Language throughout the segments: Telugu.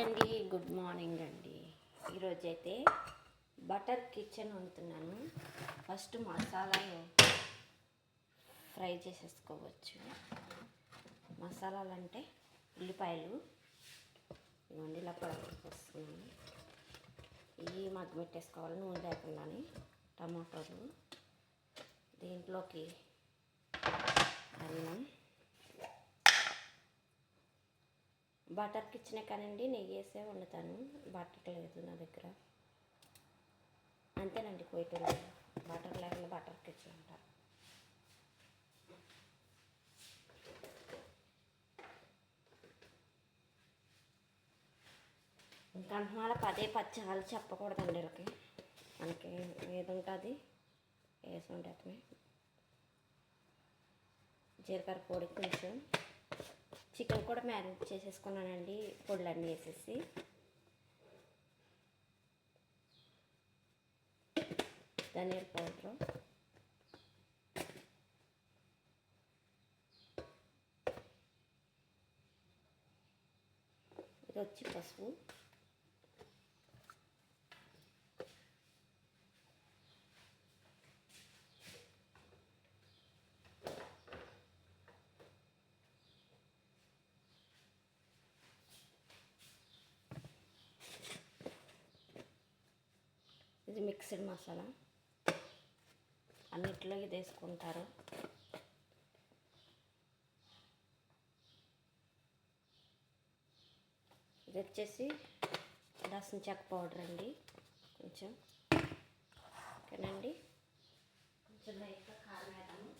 అండి, గుడ్ మార్నింగ్ అండి. ఈరోజైతే బటర్ కిచెన్ వండుతున్నాను. ఫస్ట్ మసాలాలు ఫ్రై చేసేసుకోవచ్చు. మసాలాలు అంటే ఉల్లిపాయలు ఇవన్నీ ఇలా పడేసుకొస్తున్నాను. ఇవి మగ్గ పెట్టేసుకోవాలి నూనె లేకుండానే. టమాటోలు, దీంట్లోకి అల్లం, బటర్ కిచెనే కానండి, నెయ్యి వేసే వండుతాను. బటర్ లేదు నా దగ్గర, అంతేనండి. కొయ్యటం బటర్ లేకుండా బటర్ కిచెన్ అంటారు. ఇంకా మళ్ళీ పదే పచ్చాలు చెప్పకూడదండి. వీళ్ళకి మనకి ఏది ఉంటుంది వేసి ఉండటమే. జీలకర్ర పొడి, కొంచెం చికెన్ కూడా మ్యారినేట్ చేసేసుకున్నానండి పొడులన్నీ వేసేసి. ధనియాల పౌడరు, ఇది వచ్చి పసుపు, ఇది మిక్స్డ్ మసాలా. అన్నిట్లో ఇది వేసుకుంటారు. ఇది వచ్చేసి దాల్చిన చెక్క పౌడర్ అండి, కొంచెం. ఓకేనండి. కొంచెం లైట్గా కారం వేద్దాము.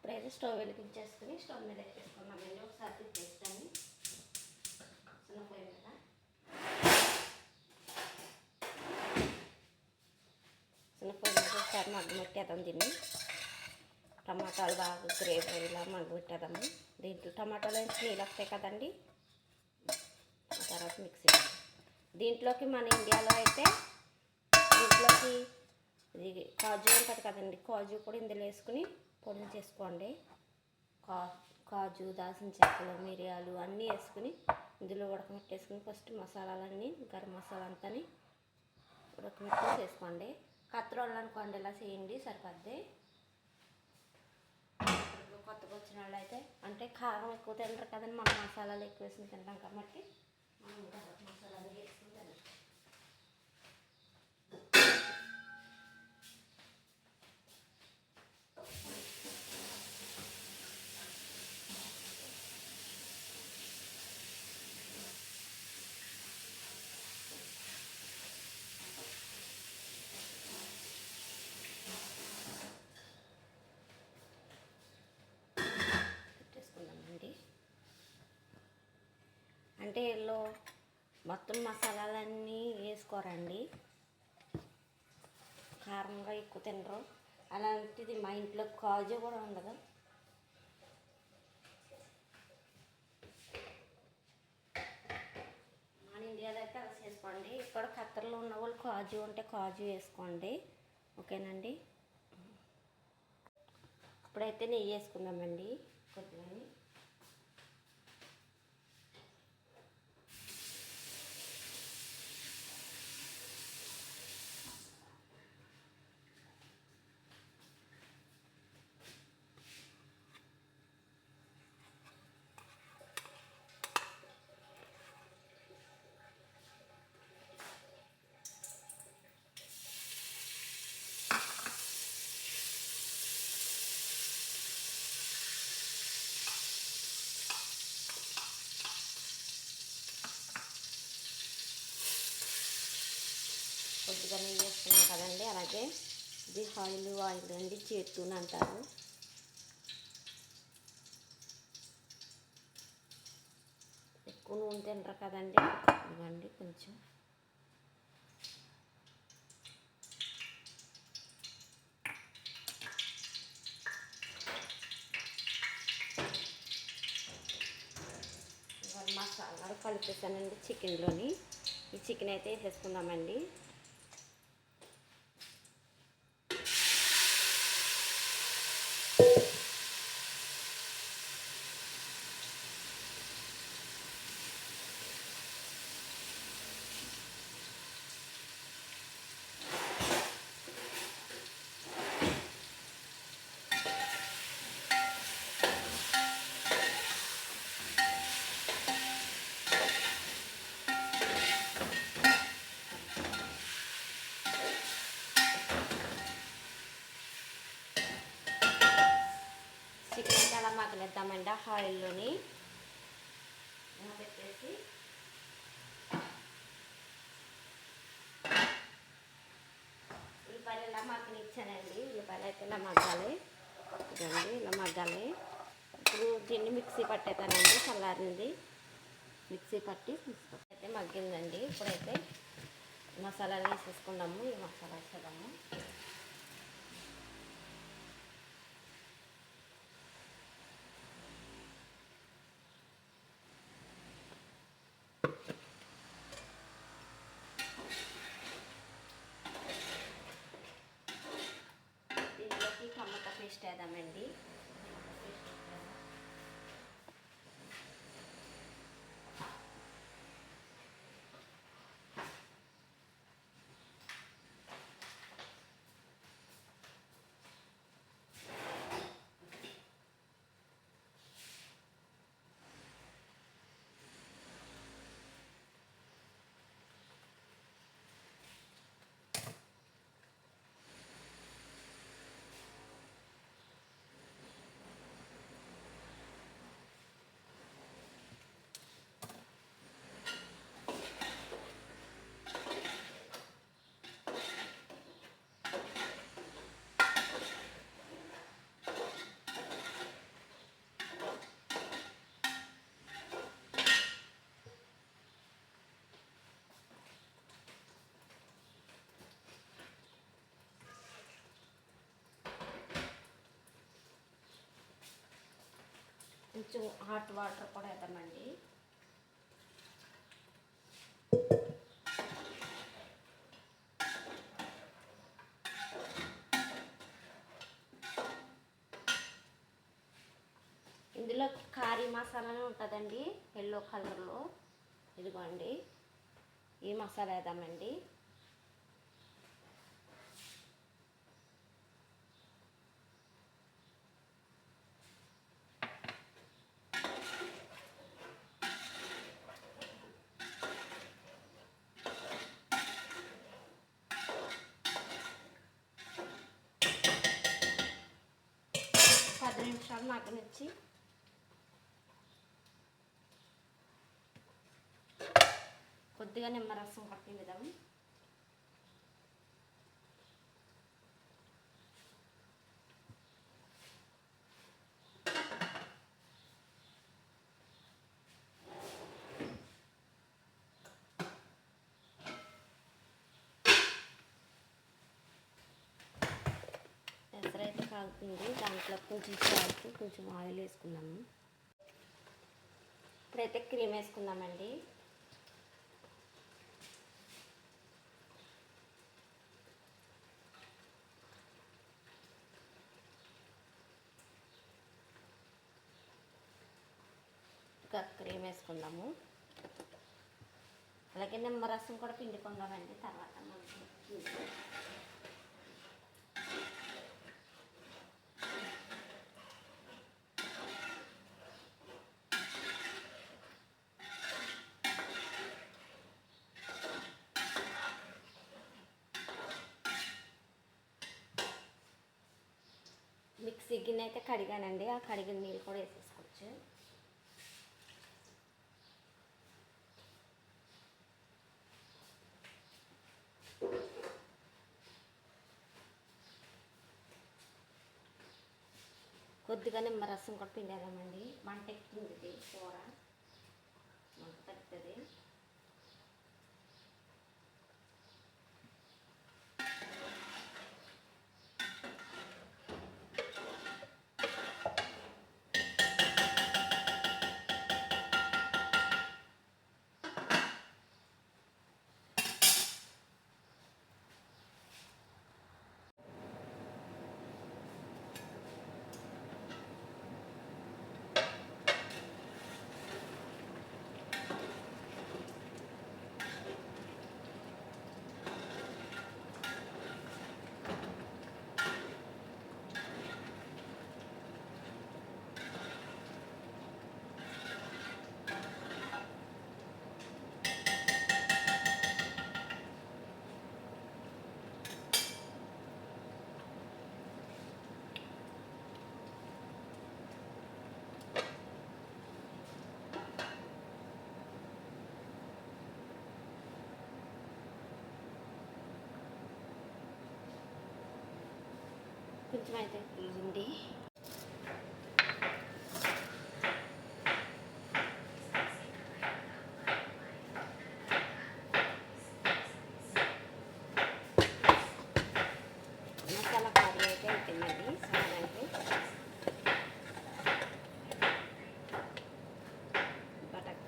ఇప్పుడైతే స్టవ్ వెలిగించేసుకుని స్టవ్ మీద ఎక్కేసుకున్నామండి. ఒకసారి తిప్పేస్తాను చిన్న పొయ్యి మీద. చిన్న పొయ్యి మీద ఒకసారి మగ్గబెట్టేద్దాం దీన్ని. టమాటాలు బాగా గ్రేవీలా మగ్గబెట్టేద్దాము. దీంట్లో టమాటాలు వేసి నీళ్ళు వస్తాయి కదండి. ఆ తర్వాత మిక్సీ. దీంట్లోకి మన ఇండియాలో అయితే దీంట్లోకి ఇది కాజు ఉంటుంది కదండి, కాజు కూడా ఇందులో వేసుకుని పొడి చేసుకోండి. కాజు, దాల్చిన చెక్కలు, మిరియాలు అన్నీ వేసుకుని ఇందులో ఉడకమెట్టేసుకుని ఫస్ట్ మసాలాలన్నీ గరం మసాలా అంతా ఉడకమెట్టి చేసుకోండి. కత్తిరోళ్ళు అనుకోండి, ఇలా చేయండి సరిపోద్ది. కొత్తగా వచ్చిన వాళ్ళు అయితే అంటే కారం ఎక్కువ తింటారు కదండి, మనం మసాలాలు ఎక్కువ వేసుకుని తింటాం కాబట్టి మనం గరం మసాలాలు వేసుకుని తింటాం. అంటే వీళ్ళు మొత్తం మసాలాలన్నీ వేసుకోరండి, కారంగా ఎక్కువ తినరు. అలాంటిది మా ఇంట్లో కాజు కూడా ఉండదు. మన ఇండియాలో అయితే అలా చేసుకోండి. ఇక్కడ ఖత్తర్లో ఉన్న వాళ్ళు కాజు ఉంటే కాజు వేసుకోండి. ఓకేనండి. ఇప్పుడైతే నెయ్యి వేసుకుందామండి కొద్దిగా. కొద్దిగా నెయ్యి వేసుకున్నాం కదండి. అలాగే ఇది ఆయిల్ అండి, చేతూనే అంటారు. ఎక్కువ నూనె తినరు కదండి. ఇవ్వండి కొంచెం. మసాలా కలిపేసానండి చికెన్లోని. ఈ చికెన్ అయితే వేసేసుకుందామండి. చికెన్ అయితే అలా మగ్గనిద్దామండి ఆయిల్లోని పెట్టేసి. ఉల్లిపాయలు ఇలా మగ్గనిచ్చానండి. ఉల్లిపాయలు అయితే ఇలా మగ్గాలి. ఇదండి ఇలా మగ్గాలి. ఇప్పుడు దీన్ని మిక్సీ పట్టేతానండి. చల్లారింది మిక్సీ పట్టి అయితే మగ్గిందండి. ఇప్పుడైతే మసాలాలు వేసేసుకున్నాము. ఈ మసాలా వేసేద్దాము. దీంట్లోకి టమాటా పేస్ట్ వేద్దామండి. కొంచెం హాట్ వాటర్ కూడా వేద్దామండి. ఇందులో కారీ మసాలా ఉంటుందండి ఎల్లో కలర్లో. ఇదిగోండి ఈ మసాలా వేద్దామండి. నిమిషాలు మగ్గనిచ్చి కొద్దిగా నిమ్మరసం పట్టిద్దాం. ఎసరైతే కాగుతుంది. దాంట్లో కొంచెం సాల్ట్ కొంచెం ఆయిల్ వేసుకున్నాము. ఇప్పుడైతే క్రీమ్ వేసుకుందామండి. ఇంకా క్రీమ్ వేసుకుందాము. అలాగే నిమ్మరసం కూడా పిండుకుందామండి తర్వాత మనకి. మిక్సీ గిన్నె అయితే కడిగానండి. ఆ కడిగిన నీళ్ళు కూడా వేసేసుకోవచ్చు. కొద్దిగా నిమ్మరసం కూడా పిండేద్దామండి. మంట ఎక్కుతుంది కూర, మంట తగ్గుతుంది. కొంచెం అయితే ఉంది. మసాలా కర్రీ అయితే అయిపోయిందండి. సార్ అయితే బటర్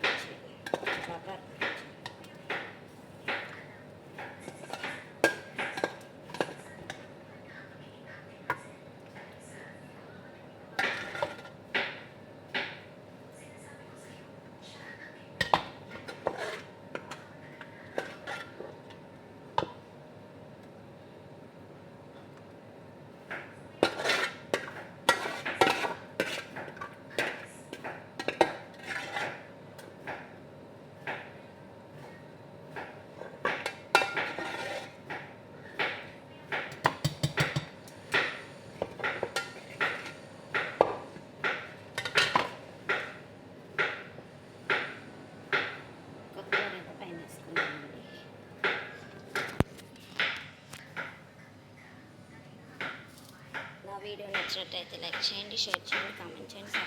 కొత్తిమీర అయితే పైన వేసుకున్నామండి. నా వీడియో నచ్చినట్టయితే లైక్ చేయండి, షేర్ చేయండి, కామెంట్ చేయండి.